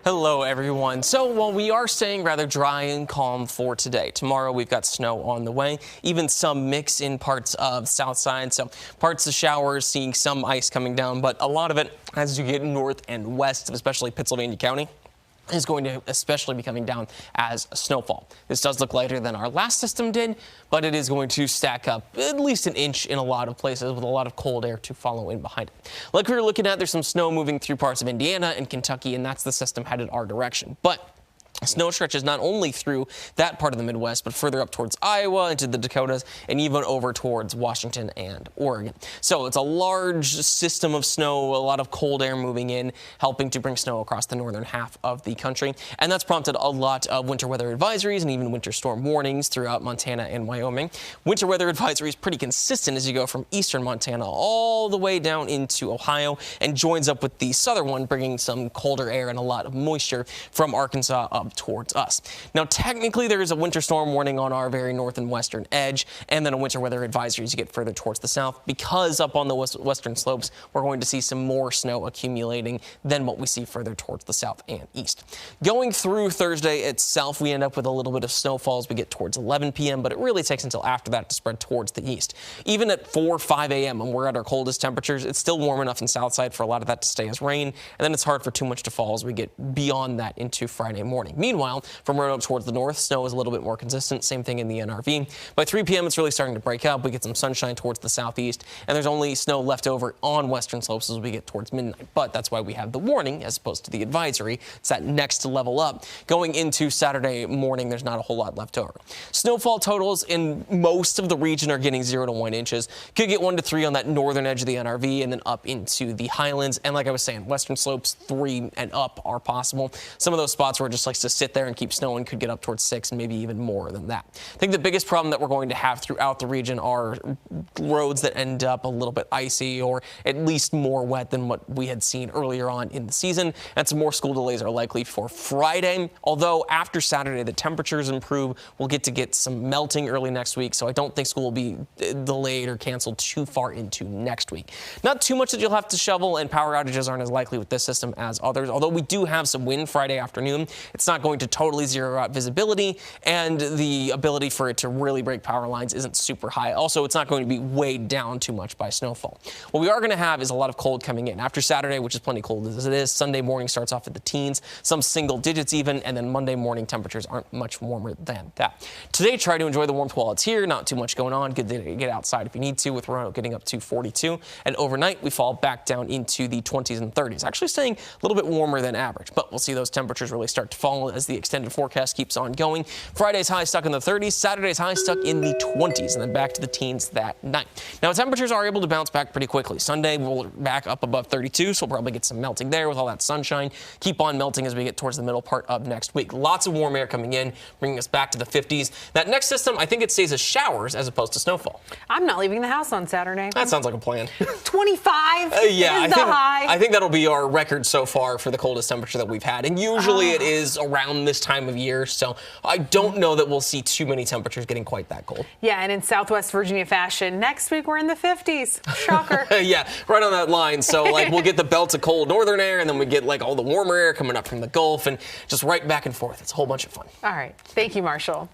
Hello, everyone. So, while we are staying rather dry and calm for today, tomorrow we've got snow on the way, even some mix in parts of south side. So, parts of showers, seeing some ice coming down, but a lot of it as you get north and west, especially Pittsylvania County, is going to especially be coming down as snowfall. This does look lighter than our last system did, but it is going to stack up at least an inch in a lot of places with a lot of cold air to follow in behind it. Like we were looking at, there's some snow moving through parts of Indiana and Kentucky, and that's the system headed our direction. But snow stretches not only through that part of the Midwest, but further up towards Iowa, into the Dakotas, and even over towards Washington and Oregon. So it's a large system of snow, a lot of cold air moving in, helping to bring snow across the northern half of the country. And that's prompted a lot of winter weather advisories and even winter storm warnings throughout Montana and Wyoming. Winter weather advisory is pretty consistent as you go from eastern Montana all the way down into Ohio and joins up with the southern one, bringing some colder air and a lot of moisture from Arkansas up towards us. Now, technically, there is a winter storm warning on our very north and western edge, and then a winter weather advisory as you get further towards the south, because up on the western slopes, we're going to see some more snow accumulating than what we see further towards the south and east. Going through Thursday itself, we end up with a little bit of snowfall as we get towards 11 p.m., but it really takes until after that to spread towards the east. Even at 4, 5 a.m., when we're at our coldest temperatures, it's still warm enough in south side for a lot of that to stay as rain, and then it's hard for too much to fall as we get beyond that into Friday morning. Meanwhile, from right up towards the north, snow is a little bit more consistent. Same thing in the NRV. By 3 p.m., it's really starting to break up. We get some sunshine towards the southeast, and there's only snow left over on western slopes as we get towards midnight. But that's why we have the warning as opposed to the advisory. It's that next level up. Going into Saturday morning, there's not a whole lot left over. Snowfall totals in most of the region are getting 0 to 1 inches. Could get 1 to 3 on that northern edge of the NRV and then up into the highlands. And like I was saying, western slopes 3 and up are possible. Some of those spots where it just likes to sit there and keep snowing could get up towards 6 and maybe even more than that. I think the biggest problem that we're going to have throughout the region are roads that end up a little bit icy or at least more wet than what we had seen earlier on in the season. And some more school delays are likely for Friday. Although after Saturday, the temperatures improve. We'll get some melting early next week. So I don't think school will be delayed or canceled too far into next week. Not too much that you'll have to shovel, and power outages aren't as likely with this system as others. Although we do have some wind Friday afternoon, it's not going to totally zero out visibility, and the ability for it to really break power lines isn't super high. Also, it's not going to be weighed down too much by snowfall. What we are going to have is a lot of cold coming in. After Saturday, which is plenty cold as it is, Sunday morning starts off at the teens, some single digits even, and then Monday morning temperatures aren't much warmer than that. Today, try to enjoy the warmth while it's here. Not too much going on. Good to get outside if you need to, with Roanoke getting up to 42. And overnight, we fall back down into the 20s and 30s. Actually staying a little bit warmer than average, but we'll see those temperatures really start to fall as the extended forecast keeps on going. Friday's high stuck in the 30s, Saturday's high stuck in the 20s, and then back to the teens that night. Now, temperatures are able to bounce back pretty quickly. Sunday, we'll back up above 32, so we'll probably get some melting there with all that sunshine. Keep on melting as we get towards the middle part of next week. Lots of warm air coming in, bringing us back to the 50s. That next system, I think it stays as showers as opposed to snowfall. I'm not leaving the house on Saturday. That sounds like a plan. 25 yeah, is the high. I think that'll be our record so far for the coldest temperature that we've had. And usually it is around this time of year, so I don't know that we'll see too many temperatures getting quite that cold. Yeah, and in Southwest Virginia fashion, next week we're in the 50s. Shocker. Yeah, right on that line. So, like, we'll get the belts of cold northern air, and then we get, like, all the warmer air coming up from the Gulf, and just right back and forth. It's a whole bunch of fun. All right. Thank you, Marshall.